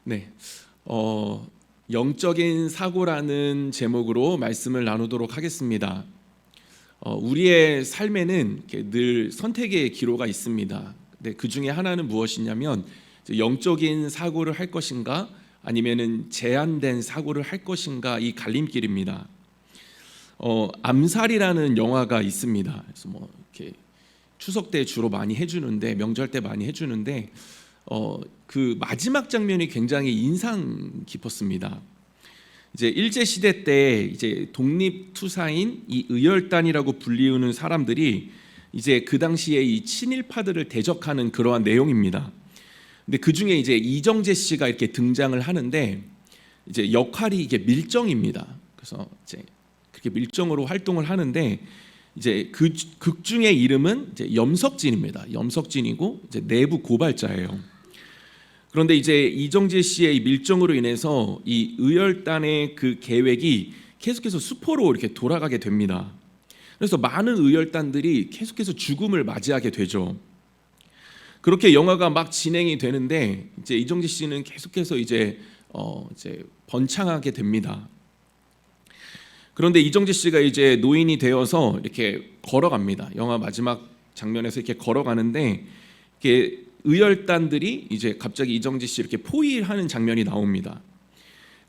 네, 영적인 사고라는 제목으로 말씀을 나누도록 하겠습니다. 우리의 삶에는 늘 선택의 기로가 있습니다. 네, 그 중에 하나는 무엇이냐면 영적인 사고를 할 것인가 아니면은 제한된 사고를 할 것인가, 이 갈림길입니다. 암살이라는 영화가 있습니다. 그래서 이렇게 추석 때 주로 많이 해주는데, 명절 때 많이 해주는데 그 마지막 장면이 굉장히 인상 깊었습니다. 이제 일제 시대 때 이제 독립투사인 이 의열단이라고 불리우는 사람들이 이제 그 당시에 이 친일파들을 대적하는 그러한 내용입니다. 근데 그 중에 이제 이정재 씨가 이렇게 등장을 하는데, 이제 역할이 이게 밀정입니다. 그래서 이제 그렇게 밀정으로 활동을 하는데, 이제 그 극 중의 이름은 이제 염석진입니다. 염석진이고 이제 내부 고발자예요. 그런데 이제 이정재 씨의 밀정으로 인해서 이 의열단의 그 계획이 계속해서 수포로 이렇게 돌아가게 됩니다. 그래서 많은 의열단들이 계속해서 죽음을 맞이하게 되죠. 그렇게 영화가 막 진행이 되는데, 이제 이정재 씨는 계속해서 이제 번창하게 됩니다. 그런데 이정재 씨가 이제 노인이 되어서 이렇게 걸어갑니다. 영화 마지막 장면에서 이렇게 걸어가는데, 이렇게 의열단들이 이제 갑자기 이정재 씨 이렇게 포위하는 장면이 나옵니다.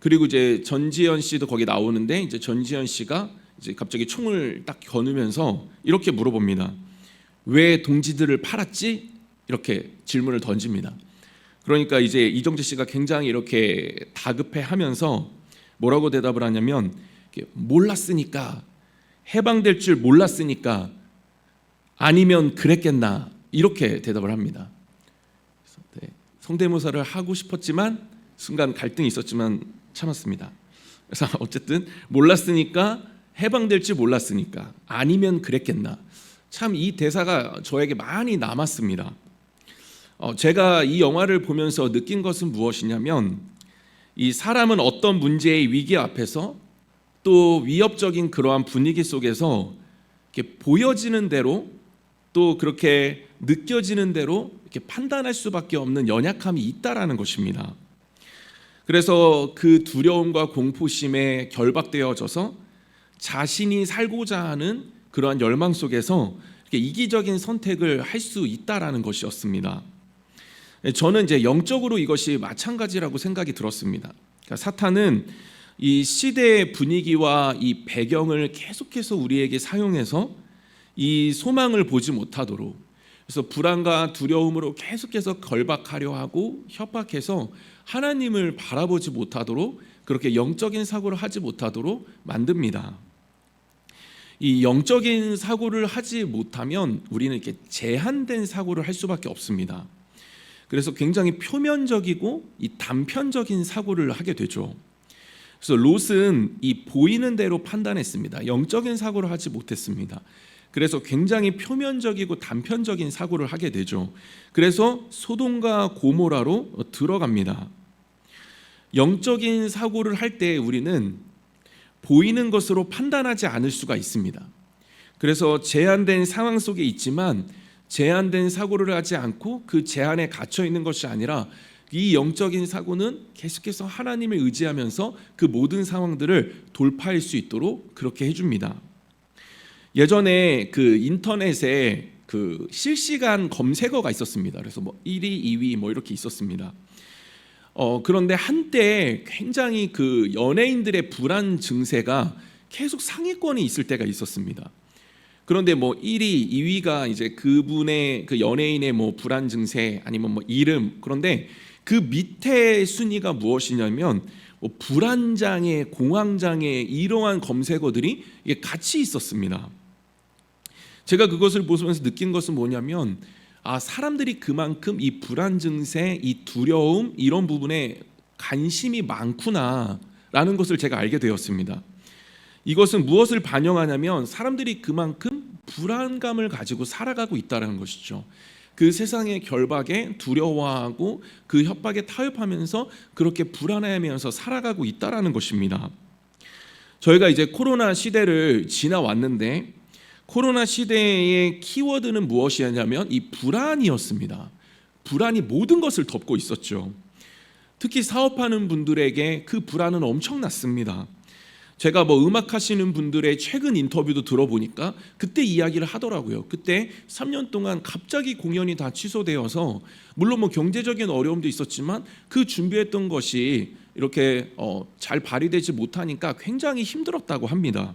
그리고 이제 전지현 씨도 거기 나오는데, 이제 전지현 씨가 이제 갑자기 총을 딱 겨누면서 이렇게 물어봅니다. 왜 동지들을 팔았지? 이렇게 질문을 던집니다. 그러니까 이제 이정재 씨가 굉장히 이렇게 다급해하면서 뭐라고 대답을 하냐면, 몰랐으니까, 해방될 줄 몰랐으니까, 아니면 그랬겠나, 이렇게 대답을 합니다. 네, 성대모사를 하고 싶었지만 순간 갈등이 있었지만 참았습니다. 그래서 어쨌든 몰랐으니까, 해방될 줄 몰랐으니까, 아니면 그랬겠나. 참 이 대사가 저에게 많이 남았습니다. 제가 이 영화를 보면서 느낀 것은 무엇이냐면, 이 사람은 어떤 문제의 위기 앞에서 또 위협적인 그러한 분위기 속에서 이렇게 보여지는 대로, 또 그렇게 느껴지는 대로 이렇게 판단할 수밖에 없는 연약함이 있다라는 것입니다. 그래서 그 두려움과 공포심에 결박되어져서 자신이 살고자 하는 그러한 열망 속에서 이렇게 이기적인 선택을 할 수 있다라는 것이었습니다. 저는 이제 영적으로 이것이 마찬가지라고 생각이 들었습니다. 그러니까 사탄은 이 시대의 분위기와 이 배경을 계속해서 우리에게 사용해서 이 소망을 보지 못하도록, 그래서 불안과 두려움으로 계속해서 결박하려 하고 협박해서 하나님을 바라보지 못하도록, 그렇게 영적인 사고를 하지 못하도록 만듭니다. 이 영적인 사고를 하지 못하면 우리는 이렇게 제한된 사고를 할 수밖에 없습니다. 그래서 굉장히 표면적이고 이 단편적인 사고를 하게 되죠. 그래서 롯은 이 보이는 대로 판단했습니다. 영적인 사고를 하지 못했습니다. 그래서 굉장히 표면적이고 단편적인 사고를 하게 되죠. 그래서 소돔과 고모라로 들어갑니다. 영적인 사고를 할 때 우리는 보이는 것으로 판단하지 않을 수가 있습니다. 그래서 제한된 상황 속에 있지만 제한된 사고를 하지 않고 그 제한에 갇혀 있는 것이 아니라, 이 영적인 사고는 계속해서 하나님을 의지하면서 그 모든 상황들을 돌파할 수 있도록 그렇게 해줍니다. 예전에 그 인터넷에 그 실시간 검색어가 있었습니다. 그래서 1위, 2위 이렇게 있었습니다. 그런데 한때 굉장히 그 연예인들의 불안 증세가 계속 상위권에 있을 때가 있었습니다. 그런데 1위, 2위가 이제 그분의 그 연예인의 불안 증세 아니면 이름, 그런데 그 밑에 순위가 무엇이냐면 불안장애, 공황장애, 이러한 검색어들이 이게 같이 있었습니다. 제가 그것을 보면서 느낀 것은 뭐냐면, 사람들이 그만큼 이 불안 증세, 이 두려움, 이런 부분에 관심이 많구나라는 것을 제가 알게 되었습니다. 이것은 무엇을 반영하냐면, 사람들이 그만큼 불안감을 가지고 살아가고 있다는 것이죠. 그 세상의 결박에 두려워하고 그 협박에 타협하면서 그렇게 불안해하면서 살아가고 있다는 것입니다. 저희가 이제 코로나 시대를 지나왔는데, 코로나 시대의 키워드는 무엇이었냐면 이 불안이었습니다. 불안이 모든 것을 덮고 있었죠. 특히 사업하는 분들에게 그 불안은 엄청났습니다. 제가 음악 하시는 분들의 최근 인터뷰도 들어보니까 그때 이야기를 하더라고요. 그때 3년 동안 갑자기 공연이 다 취소되어서 물론 경제적인 어려움도 있었지만 그 준비했던 것이 이렇게 잘 발휘되지 못하니까 굉장히 힘들었다고 합니다.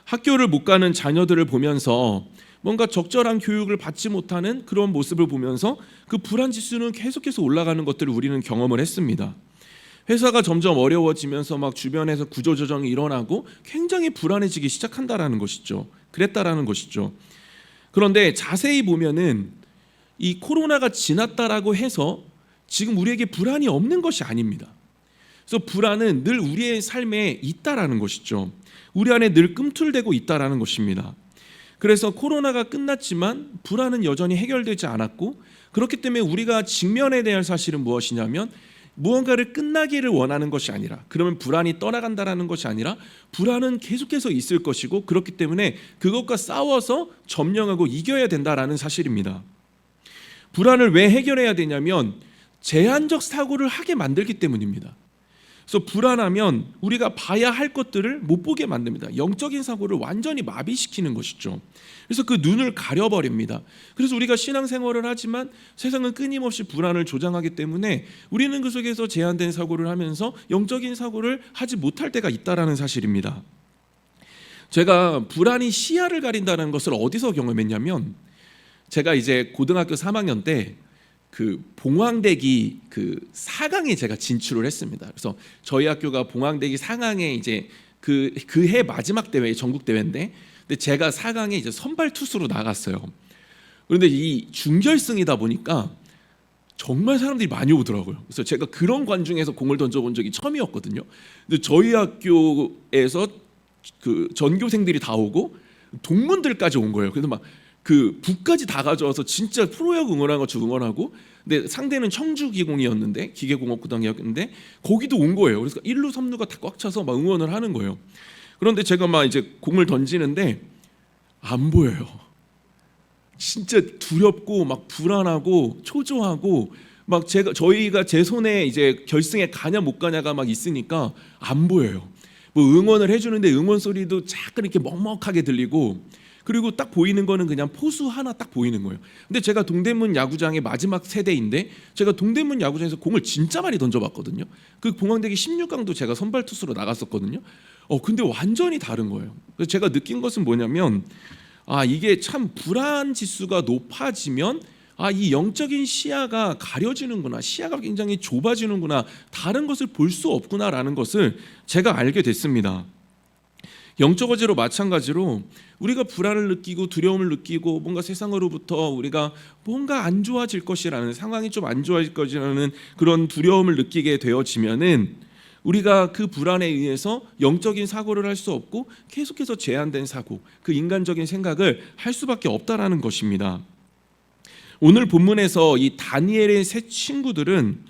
학교를 못 가는 자녀들을 보면서 뭔가 적절한 교육을 받지 못하는 그런 모습을 보면서 그 불안 지수는 계속해서 올라가는 것들을 우리는 경험을 했습니다. 회사가 점점 어려워지면서 주변에서 구조조정이 일어나고 굉장히 불안해지기 시작한다라는 것이죠. 그랬다라는 것이죠. 그런데 자세히 보면은 이 코로나가 지났다라고 해서 지금 우리에게 불안이 없는 것이 아닙니다. 그래서 불안은 늘 우리의 삶에 있다라는 것이죠. 우리 안에 늘 꿈틀대고 있다라는 것입니다. 그래서 코로나가 끝났지만 불안은 여전히 해결되지 않았고, 그렇기 때문에 우리가 직면해야 될 사실은 무엇이냐면 무언가를 끝나기를 원하는 것이 아니라, 그러면 불안이 떠나간다라는 것이 아니라 불안은 계속해서 있을 것이고, 그렇기 때문에 그것과 싸워서 점령하고 이겨야 된다라는 사실입니다. 불안을 왜 해결해야 되냐면 제한적 사고를 하게 만들기 때문입니다. 그래서 불안하면 우리가 봐야 할 것들을 못 보게 만듭니다. 영적인 사고를 완전히 마비시키는 것이죠. 그래서 그 눈을 가려버립니다. 그래서 우리가 신앙생활을 하지만 세상은 끊임없이 불안을 조장하기 때문에 우리는 그 속에서 제한된 사고를 하면서 영적인 사고를 하지 못할 때가 있다는 사실입니다. 제가 불안이 시야를 가린다는 것을 어디서 경험했냐면, 제가 이제 고등학교 3학년 때 그 봉황대기 그 4강에 제가 진출을 했습니다. 그래서 저희 학교가 봉황대기 4강에 이제 그 해 마지막 대회, 전국 대회인데, 근데 제가 4강에 이제 선발 투수로 나갔어요. 그런데 이 준결승이다 보니까 정말 사람들이 많이 오더라고요. 그래서 제가 그런 관중에서 공을 던져본 적이 처음이었거든요. 근데 저희 학교에서 그 전교생들이 다 오고 동문들까지 온 거예요. 그래서 그 북까지 다 가져와서 진짜 프로야구 응원하는 것처럼 응원하고, 근데 상대는 청주기공이었는데, 기계공업고등학교였는데 거기도 온 거예요. 그래서 1루 3루가 다 꽉 차서 응원을 하는 거예요. 그런데 제가 이제 공을 던지는데 안 보여요. 진짜 두렵고 불안하고 초조하고 저희가 제 손에 이제 결승에 가냐 못 가냐가 있으니까 안 보여요. 응원을 해주는데 응원 소리도 잠깐 이렇게 먹먹하게 들리고, 그리고 딱 보이는 거는 그냥 포수 하나 딱 보이는 거예요. 근데 제가 동대문 야구장의 마지막 세대인데, 제가 동대문 야구장에서 공을 진짜 많이 던져봤거든요. 그 봉황대기 16강도 제가 선발 투수로 나갔었거든요. 근데 완전히 다른 거예요. 그래서 제가 느낀 것은 뭐냐면, 이게 참 불안 지수가 높아지면 이 영적인 시야가 가려지는구나, 시야가 굉장히 좁아지는구나, 다른 것을 볼 수 없구나라는 것을 제가 알게 됐습니다. 영적 어제로 마찬가지로 우리가 불안을 느끼고 두려움을 느끼고 뭔가 세상으로부터 우리가 뭔가 안 좋아질 것이라는, 상황이 좀 안 좋아질 것이라는 그런 두려움을 느끼게 되어지면은 우리가 그 불안에 의해서 영적인 사고를 할 수 없고 계속해서 제한된 사고, 그 인간적인 생각을 할 수밖에 없다라는 것입니다. 오늘 본문에서 이 다니엘의 세 친구들은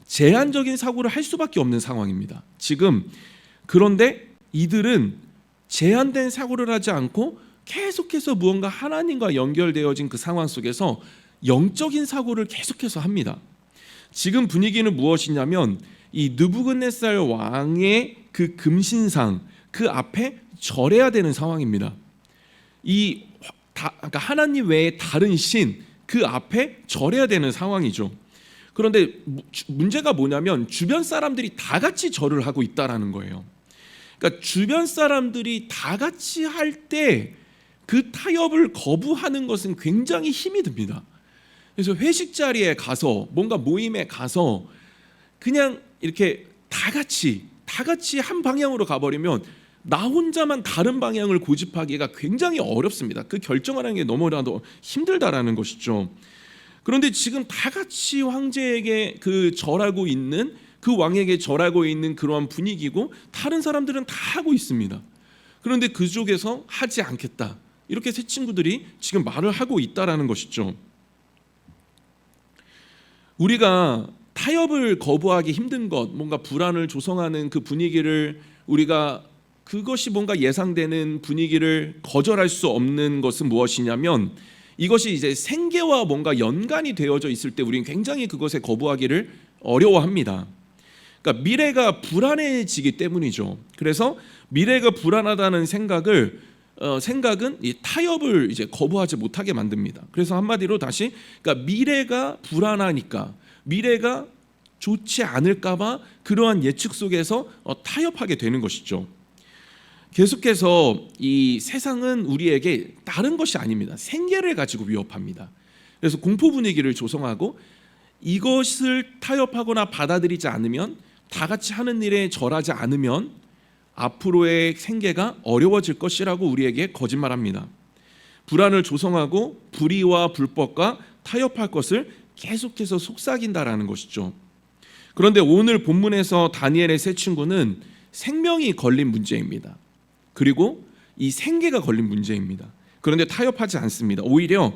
제한적인 사고를 할 수밖에 없는 상황입니다. 지금 그런데 이들은 제한된 사고를 하지 않고 계속해서 무언가 하나님과 연결되어진 그 상황 속에서 영적인 사고를 계속해서 합니다. 지금 분위기는 무엇이냐면 이 느부갓네살 왕의 그 금신상, 그 앞에 절해야 되는 상황입니다. 그러니까 하나님 외에 다른 신, 그 앞에 절해야 되는 상황이죠. 그런데 문제가 뭐냐면 주변 사람들이 다 같이 절을 하고 있다라는 거예요. 그러니까 주변 사람들이 다 같이 할 때 그 타협을 거부하는 것은 굉장히 힘이 듭니다. 그래서 회식 자리에 가서, 뭔가 모임에 가서 그냥 이렇게 다 같이 한 방향으로 가버리면 나 혼자만 다른 방향을 고집하기가 굉장히 어렵습니다. 그 결정하는 게 너무나도 힘들다라는 것이죠. 그런데 지금 다 같이 황제에게 그 절하고 있는, 그 왕에게 절하고 있는 그러한 분위기고, 다른 사람들은 다 하고 있습니다. 그런데 그쪽에서 하지 않겠다, 이렇게 세 친구들이 지금 말을 하고 있다라는 것이죠. 우리가 타협을 거부하기 힘든 것, 뭔가 불안을 조성하는 그 분위기를, 우리가 그것이 뭔가 예상되는 분위기를 거절할 수 없는 것은 무엇이냐면, 이것이 이제 생계와 뭔가 연관이 되어져 있을 때 우리는 굉장히 그것에 거부하기를 어려워합니다. 그러니까 미래가 불안해지기 때문이죠. 그래서 미래가 불안하다는 생각은 이 타협을 이제 거부하지 못하게 만듭니다. 그래서 한마디로 다시, 그러니까 미래가 불안하니까, 미래가 좋지 않을까봐 그러한 예측 속에서 타협하게 되는 것이죠. 계속해서 이 세상은 우리에게 다른 것이 아닙니다. 생계를 가지고 위협합니다. 그래서 공포 분위기를 조성하고 이것을 타협하거나 받아들이지 않으면, 다 같이 하는 일에 절하지 않으면 앞으로의 생계가 어려워질 것이라고 우리에게 거짓말합니다. 불안을 조성하고 불의와 불법과 타협할 것을 계속해서 속삭인다라는 것이죠. 그런데 오늘 본문에서 다니엘의 세 친구는 생명이 걸린 문제입니다. 그리고 이 생계가 걸린 문제입니다. 그런데 타협하지 않습니다. 오히려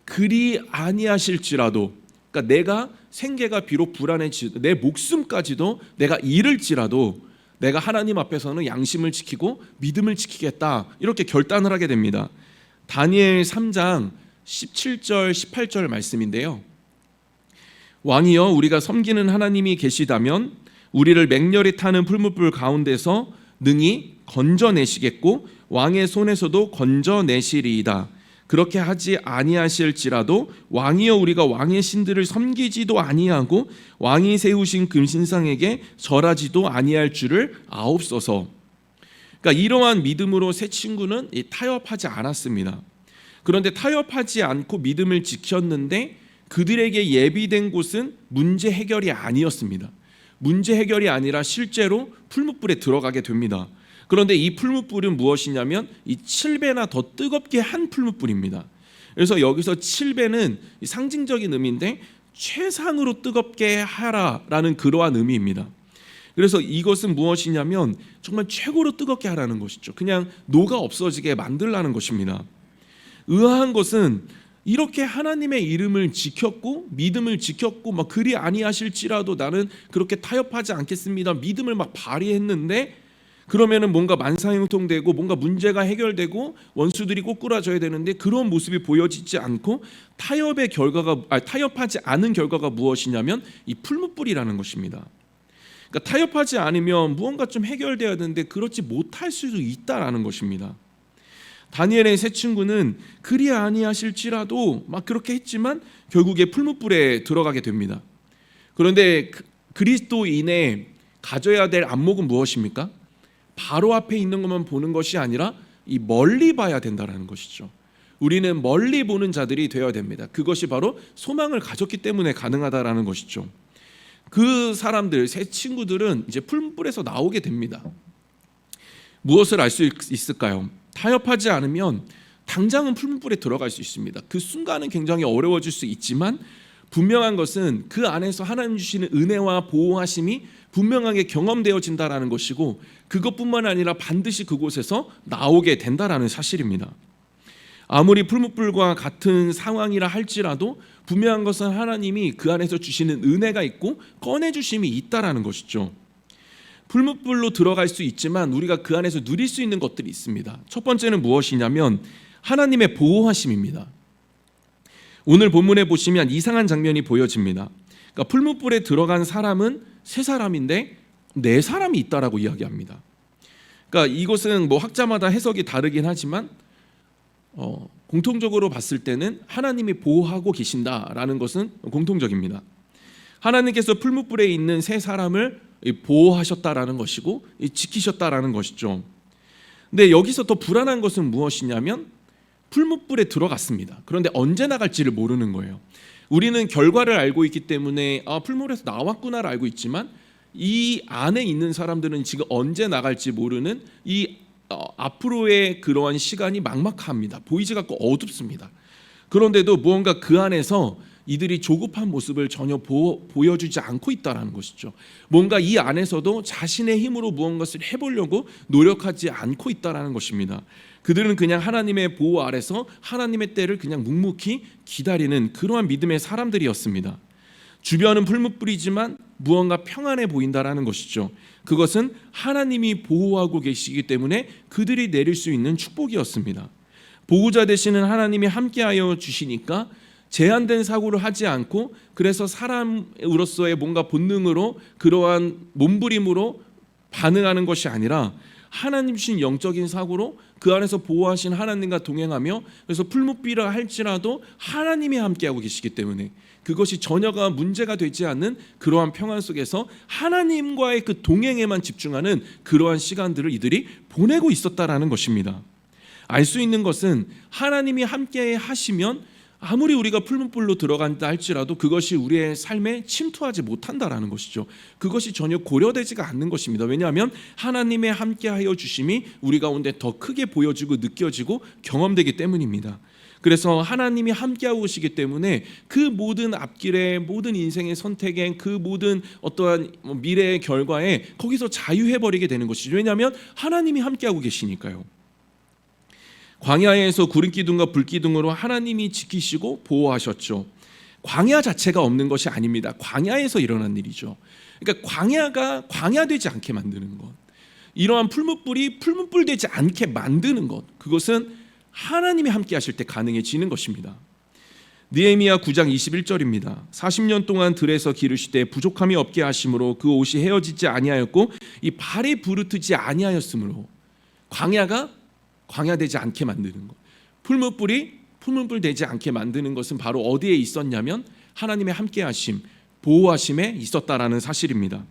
그리 아니하실지라도, 그러니까 내가 생계가 비록 불안해지도, 내 목숨까지도 내가 잃을지라도 내가 하나님 앞에서는 양심을 지키고 믿음을 지키겠다, 이렇게 결단을 하게 됩니다. 다니엘 3장 17절 18절 말씀인데요. 왕이여, 우리가 섬기는 하나님이 계시다면 우리를 맹렬히 타는 풀무불 가운데서 능히 건져내시겠고 왕의 손에서도 건져내시리이다. 그렇게 하지 아니하실지라도 왕이여, 우리가 왕의 신들을 섬기지도 아니하고 왕이 세우신 금신상에게 절하지도 아니할 줄을 아옵소서. 그러니까 이러한 믿음으로 세 친구는 타협하지 않았습니다. 그런데 타협하지 않고 믿음을 지켰는데 그들에게 예비된 곳은 문제 해결이 아니었습니다. 문제 해결이 아니라 실제로 풀무불에 들어가게 됩니다. 그런데 이 풀무불은 무엇이냐면 이 7배나 더 뜨겁게 한 풀무불입니다. 그래서 여기서 7배는 상징적인 의미인데 최상으로 뜨겁게 하라라는 그러한 의미입니다. 그래서 이것은 무엇이냐면 정말 최고로 뜨겁게 하라는 것이죠. 그냥 녹아 없어지게 만들라는 것입니다. 의아한 것은 이렇게 하나님의 이름을 지켰고 믿음을 지켰고 막 그리 아니하실지라도 나는 그렇게 타협하지 않겠습니다, 믿음을 막 발휘했는데, 그러면은 뭔가 만사형통되고 뭔가 문제가 해결되고 원수들이 꼬꾸라져야 되는데 그런 모습이 보여지지 않고 타협하지 않은 결과가 무엇이냐면 이 풀무불이라는 것입니다. 그러니까 타협하지 않으면 무언가 좀 해결돼야 되는데 그렇지 못할 수도 있다라는 것입니다. 다니엘의 세 친구는 그리 아니하실지라도 막 그렇게 했지만 결국에 풀무불에 들어가게 됩니다. 그런데 그리스도인의 가져야 될 안목은 무엇입니까? 바로 앞에 있는 것만 보는 것이 아니라 이 멀리 봐야 된다는 것이죠. 우리는 멀리 보는 자들이 되어야 됩니다. 그것이 바로 소망을 가졌기 때문에 가능하다라는 것이죠. 그 사람들, 세 친구들은 이제 풀무불에서 나오게 됩니다. 무엇을 알 수 있을까요? 타협하지 않으면 당장은 풀무불에 들어갈 수 있습니다. 그 순간은 굉장히 어려워질 수 있지만 분명한 것은 그 안에서 하나님 주시는 은혜와 보호하심이 분명하게 경험되어진다라는 것이고, 그것뿐만 아니라 반드시 그곳에서 나오게 된다라는 사실입니다. 아무리 풀무불과 같은 상황이라 할지라도 분명한 것은 하나님이 그 안에서 주시는 은혜가 있고 꺼내주심이 있다라는 것이죠. 풀무불로 들어갈 수 있지만 우리가 그 안에서 누릴 수 있는 것들이 있습니다. 첫 번째는 무엇이냐면 하나님의 보호하심입니다. 오늘 본문에 보시면 이상한 장면이 보여집니다. 그러니까 풀무불에 들어간 사람은 세 사람인데 네 사람이 있다라고 이야기합니다. 그러니까 이것은 뭐 학자마다 해석이 다르긴 하지만 공통적으로 봤을 때는 하나님이 보호하고 계신다라는 것은 공통적입니다. 하나님께서 풀무불에 있는 세 사람을 보호하셨다라는 것이고 지키셨다라는 것이죠. 근데 여기서 더 불안한 것은 무엇이냐면 풀무불에 들어갔습니다. 그런데 언제 나갈지를 모르는 거예요. 우리는 결과를 알고 있기 때문에 풀무불에서 나왔구나를 알고 있지만 이 안에 있는 사람들은 지금 언제 나갈지 모르는 이 앞으로의 그러한 시간이 막막합니다. 보이지가 않고 어둡습니다. 그런데도 무언가 그 안에서 이들이 조급한 모습을 전혀 보여주지 않고 있다는 것이죠. 뭔가 이 안에서도 자신의 힘으로 무언가를 해보려고 노력하지 않고 있다는 것입니다. 그들은 그냥 하나님의 보호 아래서 하나님의 때를 그냥 묵묵히 기다리는 그러한 믿음의 사람들이었습니다. 주변은 풀무불이지만 무언가 평안해 보인다라는 것이죠. 그것은 하나님이 보호하고 계시기 때문에 그들이 내릴 수 있는 축복이었습니다. 보호자 되시는 하나님이 함께하여 주시니까 제한된 사고를 하지 않고 그래서 사람으로서의 뭔가 본능으로 그러한 몸부림으로 반응하는 것이 아니라 하나님 주신 영적인 사고로 그 안에서 보호하신 하나님과 동행하며 그래서 풀무비라 할지라도 하나님이 함께하고 계시기 때문에 그것이 전혀가 문제가 되지 않는 그러한 평안 속에서 하나님과의 그 동행에만 집중하는 그러한 시간들을 이들이 보내고 있었다라는 것입니다. 알 수 있는 것은 하나님이 함께 하시면 아무리 우리가 풀무불로 들어간다 할지라도 그것이 우리의 삶에 침투하지 못한다라는 것이죠. 그것이 전혀 고려되지가 않는 것입니다. 왜냐하면 하나님의 함께하여 주심이 우리 가운데 더 크게 보여지고 느껴지고 경험되기 때문입니다. 그래서 하나님이 함께하고 계시기 때문에 그 모든 앞길의 모든 인생의 선택에 그 모든 어떠한 미래의 결과에 거기서 자유해버리게 되는 것이죠. 왜냐하면 하나님이 함께하고 계시니까요. 광야에서 구름기둥과 불기둥으로 하나님이 지키시고 보호하셨죠. 광야 자체가 없는 것이 아닙니다. 광야에서 일어난 일이죠. 그러니까 광야가 광야되지 않게 만드는 것, 이러한 풀무불이 풀무불 되지 않게 만드는 것, 그것은 하나님이 함께 하실 때 가능해지는 것입니다. 느헤미야 9장 21절입니다. 40년 동안 들에서 기르시되 부족함이 없게 하심으로 그 옷이 헤어지지 아니하였고 이 발이 부르트지 아니하였으므로 광야가 광야되지 않게 만드는 것, 풀무불이 풀무불 되지 않게 만드는 것은 바로 어디에 있었냐면 하나님의 함께하심, 보호하심에 있었다라는 사실입니다.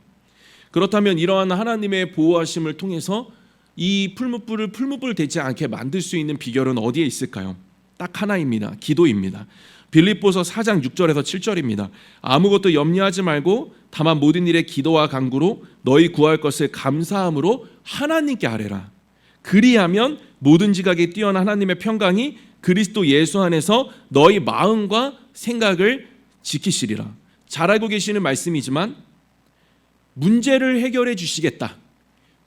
그렇다면 이러한 하나님의 보호하심을 통해서 이 풀무불을 풀무불 되지 않게 만들 수 있는 비결은 어디에 있을까요? 딱 하나입니다. 기도입니다. 빌립보서 4장 6절에서 7절입니다. 아무것도 염려하지 말고 다만 모든 일에 기도와 간구로 너희 구할 것을 감사함으로 하나님께 아뢰라. 그리하면 모든 지각에 뛰어난 하나님의 평강이 그리스도 예수 안에서 너희 마음과 생각을 지키시리라. 잘 알고 계시는 말씀이지만 문제를 해결해 주시겠다,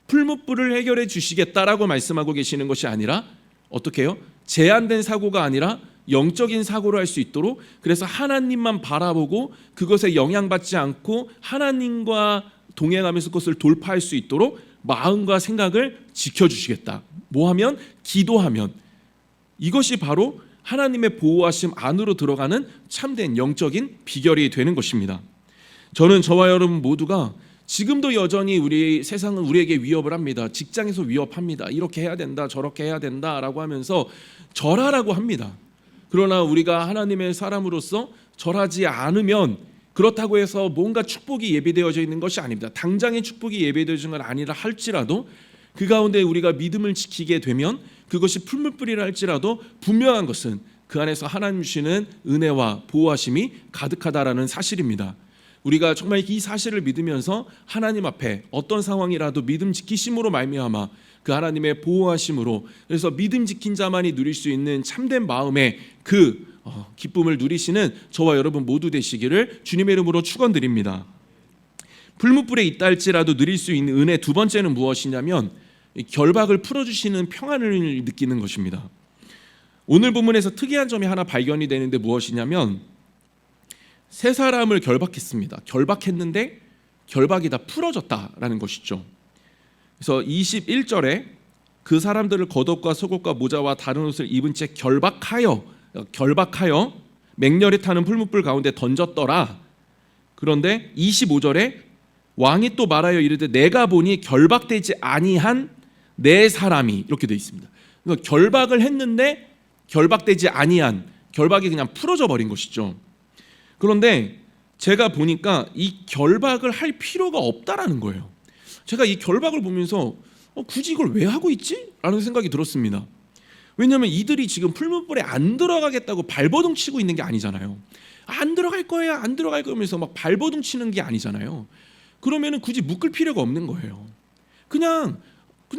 풀무불을 해결해 주시겠다라고 말씀하고 계시는 것이 아니라 어떻게 해요? 제한된 사고가 아니라 영적인 사고를 할 수 있도록, 그래서 하나님만 바라보고 그것에 영향받지 않고 하나님과 동행하면서 그것을 돌파할 수 있도록 마음과 생각을 지켜주시겠다. 뭐하면? 기도하면. 이것이 바로 하나님의 보호하심 안으로 들어가는 참된 영적인 비결이 되는 것입니다. 저는 저와 여러분 모두가 지금도 여전히 우리 세상은 우리에게 위협을 합니다. 직장에서 위협합니다. 이렇게 해야 된다, 저렇게 해야 된다라고 하면서 절하라고 합니다. 그러나 우리가 하나님의 사람으로서 절하지 않으면 그렇다고 해서 뭔가 축복이 예비되어져 있는 것이 아닙니다. 당장의 축복이 예비되어진 건 아니라 할지라도 그 가운데 우리가 믿음을 지키게 되면 그것이 풀무불이라 할지라도 분명한 것은 그 안에서 하나님 주시는 은혜와 보호하심이 가득하다라는 사실입니다. 우리가 정말 이 사실을 믿으면서 하나님 앞에 어떤 상황이라도 믿음 지키심으로 말미암아 그 하나님의 보호하심으로, 그래서 믿음 지킨 자만이 누릴 수 있는 참된 마음의 그 기쁨을 누리시는 저와 여러분 모두 되시기를 주님의 이름으로 축원드립니다. 풀무불에 있다 할지라도 누릴 수 있는 은혜 두 번째는 무엇이냐면 결박을 풀어주시는 평안을 느끼는 것입니다. 오늘 본문에서 특이한 점이 하나 발견이 되는데 무엇이냐면 세 사람을 결박했습니다. 결박했는데 결박이 다 풀어졌다라는 것이죠. 그래서 21절에 그 사람들을 겉옷과 속옷과 모자와 다른 옷을 입은 채 결박하여 맹렬히 타는 풀무불 가운데 던졌더라. 그런데 25절에 왕이 또 말하여 이르되 내가 보니 결박되지 아니한 네 사람이, 이렇게 되어 있습니다. 그러니까 결박을 했는데 결박되지 아니한, 결박이 그냥 풀어져 버린 것이죠. 그런데 제가 보니까 이 결박을 할 필요가 없다라는 거예요. 제가 이 결박을 보면서 굳이 이걸 왜 하고 있지? 라는 생각이 들었습니다. 왜냐하면 이들이 지금 풀무불에 안 들어가겠다고 발버둥 치고 있는 게 아니잖아요. 안 들어갈 거예요, 안 들어갈 거면서 막 발버둥 치는 게 아니잖아요. 그러면은 굳이 묶을 필요가 없는 거예요. 그냥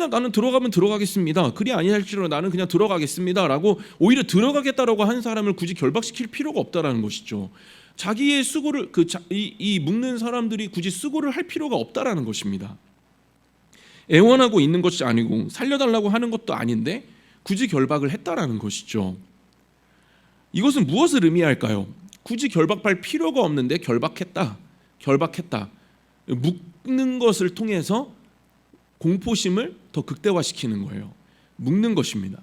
나는 들어가면 들어가겠습니다. 그리 아니할지라도 나는 그냥 들어가겠습니다라고 오히려 들어가겠다라고 하는 사람을 굳이 결박시킬 필요가 없다라는 것이죠. 자기의 수고를 이 묶는 사람들이 굳이 수고를 할 필요가 없다라는 것입니다. 애원하고 있는 것이 아니고 살려달라고 하는 것도 아닌데 굳이 결박을 했다라는 것이죠. 이것은 무엇을 의미할까요? 굳이 결박할 필요가 없는데 결박했다. 묶는 것을 통해서 공포심을 더 극대화시키는 거예요. 묶는 것입니다.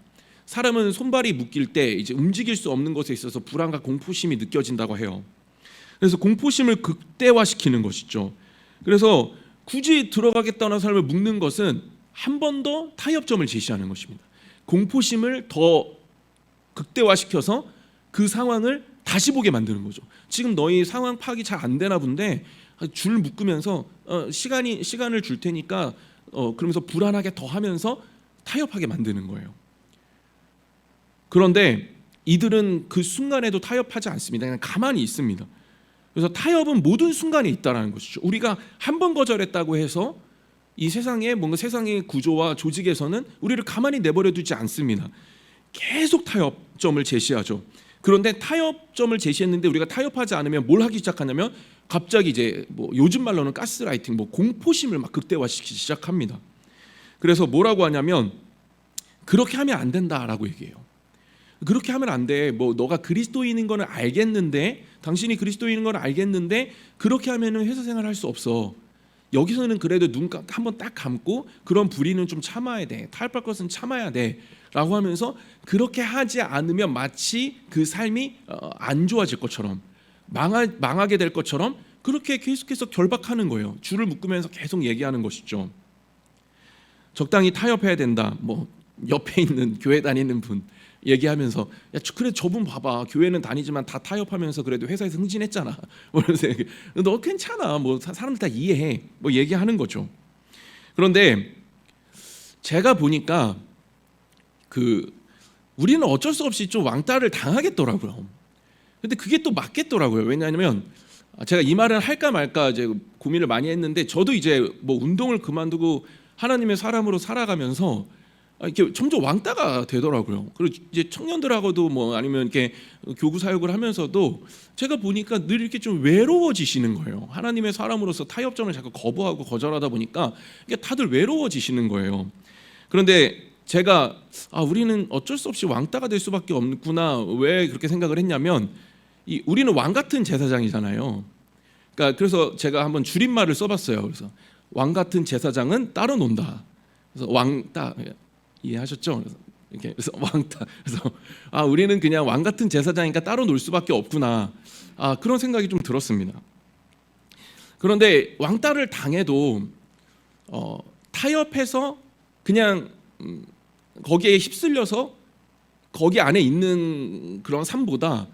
사람은 손발이 묶일 때 이제 움직일 수 없는 것에 있어서 불안과 공포심이 느껴진다고 해요. 그래서 공포심을 극대화시키는 것이죠. 그래서 굳이 들어가겠다는 삶을 묶는 것은 한 번 더 타협점을 제시하는 것입니다. 공포심을 더 극대화시켜서 그 상황을 다시 보게 만드는 거죠. 지금 너희 상황 파악이 잘 안 되나 본데 줄 묶으면서 시간을 줄 테니까 그러면서 불안하게 더 하면서 타협하게 만드는 거예요. 그런데 이들은 그 순간에도 타협하지 않습니다. 그냥 가만히 있습니다. 그래서 타협은 모든 순간에 있다라는 것이죠. 우리가 한 번 거절했다고 해서 이 세상의 뭔가 세상의 구조와 조직에서는 우리를 가만히 내버려 두지 않습니다. 계속 타협점을 제시하죠. 그런데 타협점을 제시했는데 우리가 타협하지 않으면 뭘 하기 시작하냐면 갑자기 이제 뭐 요즘 말로는 가스라이팅, 뭐 공포심을 막 극대화시키기 시작합니다. 그래서 뭐라고 하냐면 그렇게 하면 안 된다라고 얘기해요. 그렇게 하면 안 돼. 뭐 너가 그리스도인인 거는 알겠는데, 당신이 그리스도인인 걸 알겠는데 그렇게 하면은 회사 생활 할 수 없어. 여기서는 그래도 눈 한번 딱 감고 그런 불의는 좀 참아야 돼. 타협할 것은 참아야 돼. 라고 하면서 그렇게 하지 않으면 마치 그 삶이 안 좋아질 것처럼 망하게 될 것처럼 그렇게 계속해서 결박하는 거예요. 줄을 묶으면서 계속 얘기하는 것이죠. 적당히 타협해야 된다. 뭐 옆에 있는 교회 다니는 분 얘기하면서 야 그래 저분 봐봐 교회는 다니지만 다 타협하면서 그래도 회사에서 흥진했잖아. 너 괜찮아. 뭐 사람들 다 이해해. 뭐 얘기하는 거죠. 그런데 제가 보니까 우리는 어쩔 수 없이 좀 왕따를 당하겠더라고요. 근데 그게 또 맞겠더라고요. 왜냐하면 제가 이 말을 할까 말까 이제 고민을 많이 했는데 저도 이제 뭐 운동을 그만두고 하나님의 사람으로 살아가면서 이렇게 점점 왕따가 되더라고요. 그리고 이제 청년들하고도 뭐 아니면 이렇게 교구 사역을 하면서도 제가 보니까 늘 이렇게 좀 외로워지시는 거예요. 하나님의 사람으로서 타협점을 자꾸 거부하고 거절하다 보니까 이게 다들 외로워지시는 거예요. 그런데 제가 우리는 어쩔 수 없이 왕따가 될 수밖에 없구나. 왜 그렇게 생각을 했냐면 우리는 왕 같은 제사장이잖아요. 그러니까 그래서 제가 한번 줄임말을 써봤어요. 그래서 왕 같은 제사장은 따로 논다. 그래서 왕따 이해하셨죠? 그래서 왕따. 그래서 우리는 그냥 왕 같은 제사장이니까 따로 놀 수밖에 없구나. 그런 생각이 좀 들었습니다. 그런데 왕따를 당해도 타협해서 그냥 거기에 휩쓸려서 거기 안에 있는 그런 삶보다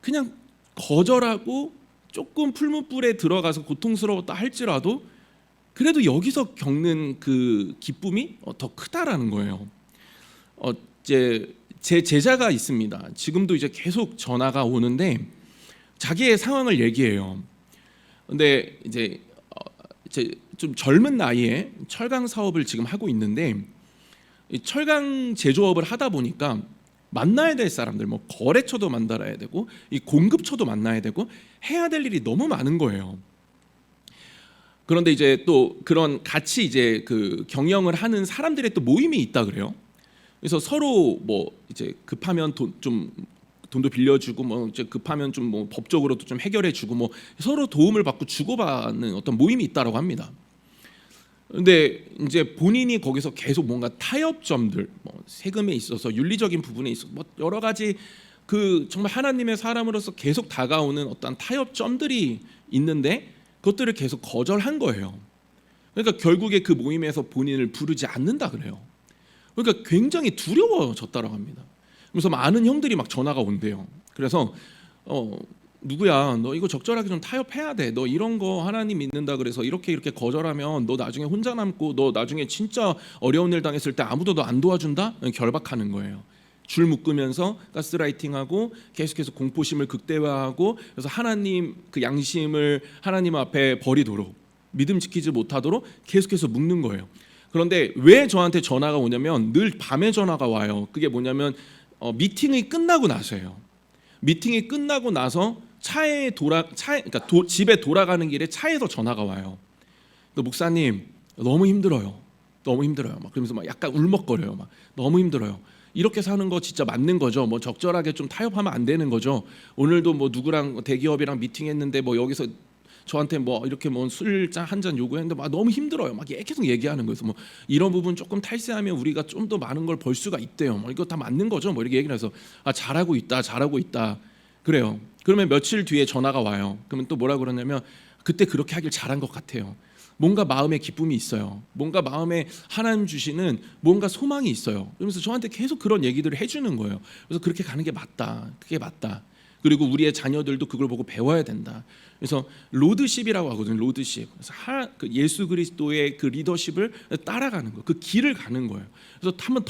그냥 거절하고 조금 풀무불에 들어가서 고통스러웠다 할지라도 그래도 여기서 겪는 그 기쁨이 더 크다라는 거예요. 이제 제 제자가 있습니다. 지금도 이제 계속 전화가 오는데 자기의 상황을 얘기해요. 근데 이제 좀 젊은 나이에 철강 사업을 지금 하고 있는데 이 철강 제조업을 하다 보니까 만나야 될 사람들, 뭐 거래처도 만나야 되고 이 공급처도 만나야 되고 해야 될 일이 너무 많은 거예요. 그런데 이제 또 그런 같이 이제 그 경영을 하는 사람들의 또 모임이 있다 그래요. 그래서 서로 뭐 이제 급하면 돈도 빌려주고 뭐 이제 급하면 좀 뭐 법적으로도 좀 해결해주고 뭐 서로 도움을 받고 주고받는 어떤 모임이 있다라고 합니다. 근데 이제 본인이 거기서 계속 뭔가 타협점들, 뭐 세금에 있어서 윤리적인 부분에 있어서 뭐 여러 가지 그 정말 하나님의 사람으로서 계속 다가오는 어떤 타협점들이 있는데 그것들을 계속 거절한 거예요. 그러니까 결국에 그 모임에서 본인을 부르지 않는다 그래요. 그러니까 굉장히 두려워졌다고 합니다. 그래서 많은 형들이 막 전화가 온대요. 그래서 누구야 너 이거 적절하게 좀 타협해야 돼. 너 이런 거 하나님 믿는다 그래서 이렇게 거절하면 너 나중에 혼자 남고 너 나중에 진짜 어려운 일 당했을 때 아무도 너 안 도와준다? 결박하는 거예요. 줄 묶으면서 가스라이팅하고 계속해서 공포심을 극대화하고 그래서 하나님 그 양심을 하나님 앞에 버리도록 믿음 지키지 못하도록 계속해서 묶는 거예요. 그런데 왜 저한테 전화가 오냐면 늘 밤에 전화가 와요. 그게 뭐냐면 미팅이 끝나고 나서예요. 미팅이 끝나고 나서 그러니까 집에 돌아가는 길에 차에서 전화가 와요. 목사님 너무 힘들어요. 막 그러면서 막 약간 울먹거려요. 막 너무 힘들어요. 이렇게 사는 거 진짜 맞는 거죠? 뭐 적절하게 좀 타협하면 안 되는 거죠? 오늘도 뭐 누구랑 대기업이랑 미팅했는데 뭐 여기서 저한테 뭐 이렇게 뭐 술 한 잔 요구했는데 막 너무 힘들어요. 막 계속 얘기하는 거예요. 그래서 뭐 이런 부분 조금 탈세하면 우리가 좀 더 많은 걸 벌 수가 있대요. 뭐 이거 다 맞는 거죠. 뭐 이렇게 얘기를 해서 잘하고 있다 그래요. 그러면 며칠 뒤에 전화가 와요. 그러면 또 뭐라 그러냐면 그때 그렇게 하길 잘한 것 같아요. 뭔가 마음에 기쁨이 있어요. 뭔가 마음에 하나님 주시는 뭔가 소망이 있어요. 그러면서 저한테 계속 그런 얘기들을 해주는 거예요. 그래서 그렇게 가는 게 맞다. 그게 맞다. 그리고 우리의 자녀들도 그걸 보고 배워야 된다. 그래서 로드십이라고 하거든요. 로드십. 그래서 그 예수 그리스도의 그 리더십을 따라가는 거, 그 길을 가는 거예요. 그래서 한번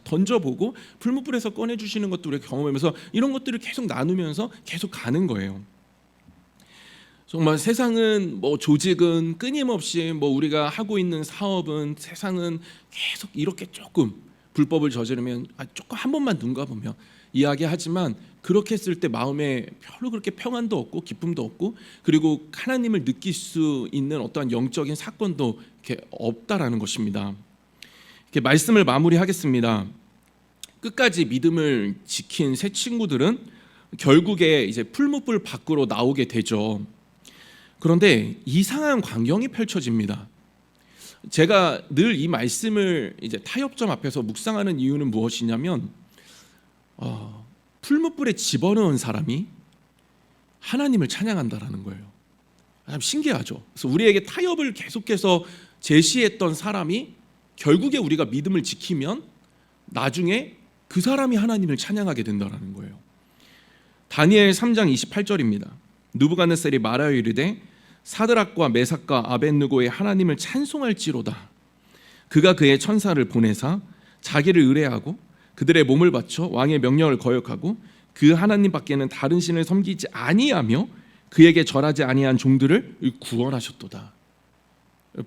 던져보고 풀무불에서 꺼내주시는 것도 우리가 경험하면서 이런 것들을 계속 나누면서 계속 가는 거예요. 정말 세상은 뭐 조직은 끊임없이 뭐 우리가 하고 있는 사업은 세상은 계속 이렇게 조금 불법을 저지르면 조금 한 번만 눈 감으면 이야기하지만 그렇게 했을 때 마음에 별로 그렇게 평안도 없고 기쁨도 없고 그리고 하나님을 느낄 수 있는 어떠한 영적인 사건도 이렇게 없다라는 것입니다. 이렇게 말씀을 마무리하겠습니다. 끝까지 믿음을 지킨 새 친구들은 결국에 이제 풀무불 밖으로 나오게 되죠. 그런데 이상한 광경이 펼쳐집니다. 제가 늘 이 말씀을 이제 타협점 앞에서 묵상하는 이유는 무엇이냐면 풀무불에 집어넣은 사람이 하나님을 찬양한다라는 거예요. 참 신기하죠. 그래서 우리에게 타협을 계속해서 제시했던 사람이 결국에 우리가 믿음을 지키면 나중에 그 사람이 하나님을 찬양하게 된다라는 거예요. 다니엘 3장 28절입니다. 느부갓네살이 말하여 이르되 사드락과 메삭과 아벳느고의 하나님을 찬송할지로다. 그가 그의 천사를 보내사 자기를 의뢰하고 그들의 몸을 바쳐 왕의 명령을 거역하고 그 하나님 밖에는 다른 신을 섬기지 아니하며 그에게 절하지 아니한 종들을 구원하셨도다.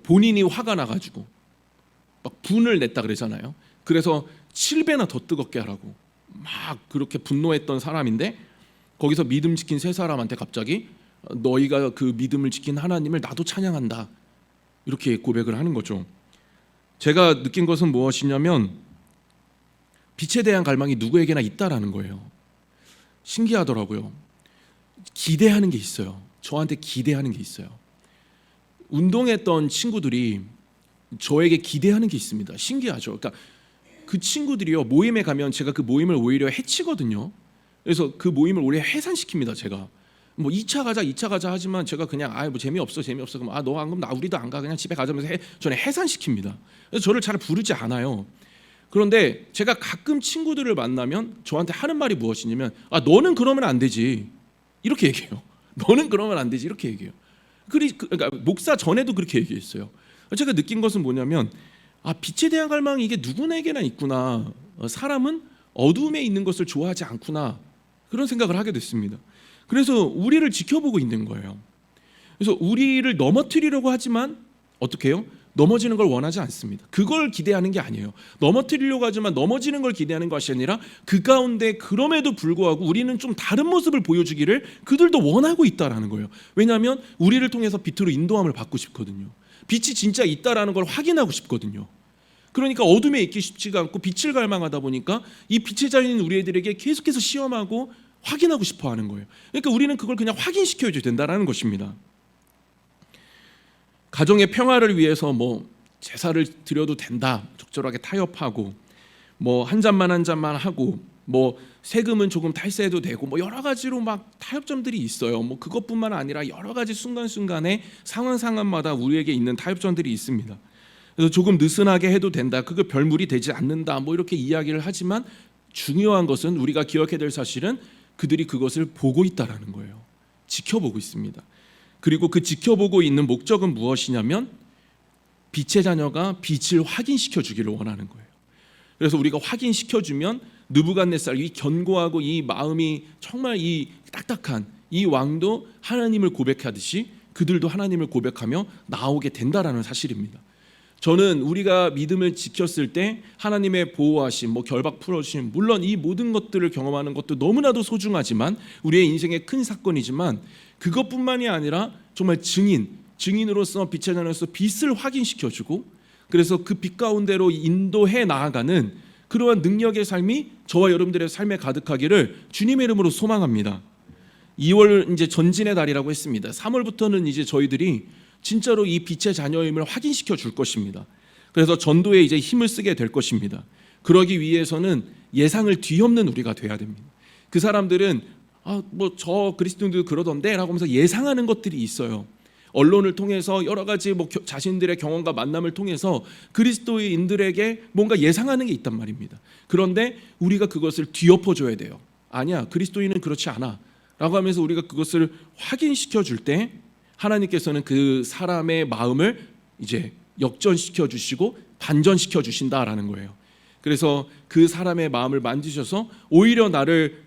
본인이 화가 나가지고 막 분을 냈다 그러잖아요. 그래서 7배나 더 뜨겁게 하라고 막 그렇게 분노했던 사람인데 거기서 믿음 지킨 세 사람한테 갑자기 너희가 그 믿음을 지킨 하나님을 나도 찬양한다 이렇게 고백을 하는 거죠. 제가 느낀 것은 무엇이냐면 빛에 대한 갈망이 누구에게나 있다라는 거예요. 신기하더라고요. 기대하는 게 있어요. 저한테 기대하는 게 있어요. 운동했던 친구들이 저에게 기대하는 게 있습니다. 신기하죠. 그러니까 그 친구들이요 모임에 가면 제가 그 모임을 오히려 해치거든요. 그래서 그 모임을 오히려 해산시킵니다. 제가 뭐 2차 가자 하지만 제가 그냥 뭐 재미없어 그럼 너 안 그럼 우리도 안 가 그냥 집에 가자면서 저는 해산시킵니다. 그래서 저를 잘 부르지 않아요. 그런데 제가 가끔 친구들을 만나면 저한테 하는 말이 무엇이냐면 너는 그러면 안 되지 이렇게 얘기해요. 너는 그러면 안 되지 이렇게 얘기해요. 그러니까 목사 전에도 그렇게 얘기했어요. 제가 느낀 것은 뭐냐면 빛에 대한 갈망이 이게 누구에게나 있구나. 사람은 어두움에 있는 것을 좋아하지 않구나. 그런 생각을 하게 됐습니다. 그래서 우리를 지켜보고 있는 거예요. 그래서 우리를 넘어뜨리려고 하지만 어떻게 해요? 넘어지는 걸 원하지 않습니다. 그걸 기대하는 게 아니에요. 넘어뜨리려고 하지만 넘어지는 걸 기대하는 것이 아니라 그 가운데 그럼에도 불구하고 우리는 좀 다른 모습을 보여주기를 그들도 원하고 있다라는 거예요. 왜냐하면 우리를 통해서 빛으로 인도함을 받고 싶거든요. 빛이 진짜 있다라는 걸 확인하고 싶거든요. 그러니까 어둠에 있기 쉽지가 않고 빛을 갈망하다 보니까 이 빛의 자녀인 우리 애들에게 계속해서 시험하고 확인하고 싶어 하는 거예요. 그러니까 우리는 그걸 그냥 확인시켜줘야 된다는 것입니다. 가정의 평화를 위해서 뭐 제사를 드려도 된다. 적절하게 타협하고 뭐 한 잔만 하고 뭐 세금은 조금 탈세해도 되고 뭐 여러 가지로 막 타협점들이 있어요. 뭐 그것뿐만 아니라 여러 가지 순간순간에 상황마다 우리에게 있는 타협점들이 있습니다. 그래서 조금 느슨하게 해도 된다. 그거 별무리 되지 않는다. 뭐 이렇게 이야기를 하지만 중요한 것은 우리가 기억해야 될 사실은 그들이 그것을 보고 있다라는 거예요. 지켜보고 있습니다. 그리고 그 지켜보고 있는 목적은 무엇이냐면 빛의 자녀가 빛을 확인시켜 주기를 원하는 거예요. 그래서 우리가 확인시켜주면 느부갓네살 이 견고하고 이 마음이 정말 이 딱딱한 이 왕도 하나님을 고백하듯이 그들도 하나님을 고백하며 나오게 된다라는 사실입니다. 저는 우리가 믿음을 지켰을 때 하나님의 보호하심, 뭐 결박 풀어주심, 물론 이 모든 것들을 경험하는 것도 너무나도 소중하지만 우리의 인생의 큰 사건이지만 그것뿐만이 아니라 정말 증인으로서 빛의 자녀로서 빛을 확인시켜주고 그래서 그 빛 가운데로 인도해 나아가는 그러한 능력의 삶이 저와 여러분들의 삶에 가득하기를 주님의 이름으로 소망합니다. 2월 이제 전진의 달이라고 했습니다. 3월부터는 이제 저희들이 진짜로 이 빛의 자녀임을 확인시켜 줄 것입니다. 그래서 전도에 이제 힘을 쓰게 될 것입니다. 그러기 위해서는 예상을 뒤엎는 우리가 돼야 됩니다. 그 사람들은 뭐 저 그리스도인들 그러던데 라고 하면서 예상하는 것들이 있어요. 언론을 통해서 여러 가지 뭐 자신들의 경험과 만남을 통해서 그리스도인들에게 뭔가 예상하는 게 있단 말입니다. 그런데 우리가 그것을 뒤엎어줘야 돼요. 아니야, 그리스도인은 그렇지 않아 라고 하면서 우리가 그것을 확인시켜 줄 때 하나님께서는 그 사람의 마음을 이제 역전시켜 주시고 반전시켜 주신다라는 거예요. 그래서 그 사람의 마음을 만드셔서 오히려 나를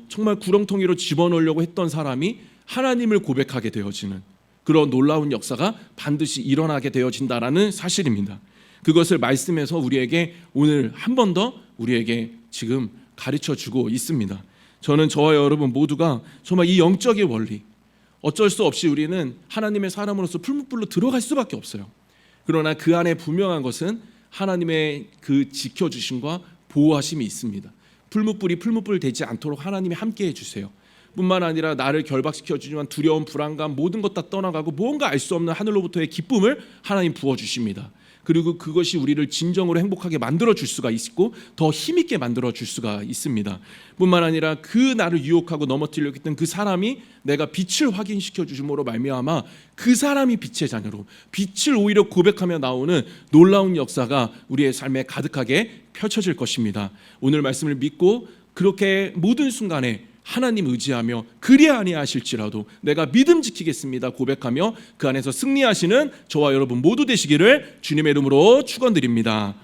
정말 구렁텅이로 집어넣으려고 했던 사람이 하나님을 고백하게 되어지는 그런 놀라운 역사가 반드시 일어나게 되어진다라는 사실입니다. 그것을 말씀에서 우리에게 오늘 한 번 더 우리에게 지금 가르쳐주고 있습니다. 저는 저와 여러분 모두가 정말 이 영적인 원리, 어쩔 수 없이 우리는 하나님의 사람으로서 풀무불로 들어갈 수밖에 없어요. 그러나 그 안에 분명한 것은 하나님의 그 지켜주심과 보호하심이 있습니다. 풀무불이 풀무불 되지 않도록 하나님이 함께해 주세요. 뿐만 아니라 나를 결박시켜주지만 두려움, 불안감 모든 것 다 떠나가고 무언가 알 수 없는 하늘로부터의 기쁨을 하나님 부어주십니다. 그리고 그것이 우리를 진정으로 행복하게 만들어줄 수가 있고 더 힘있게 만들어줄 수가 있습니다. 뿐만 아니라 그 나를 유혹하고 넘어뜨리려고 했던 그 사람이 내가 빛을 확인시켜 주심으로 말미암아 그 사람이 빛의 자녀로 빛을 오히려 고백하며 나오는 놀라운 역사가 우리의 삶에 가득하게 펼쳐질 것입니다. 오늘 말씀을 믿고 그렇게 모든 순간에 하나님 의지하며 그리 아니하실지라도 내가 믿음 지키겠습니다 고백하며 그 안에서 승리하시는 저와 여러분 모두 되시기를 주님의 이름으로 축원드립니다.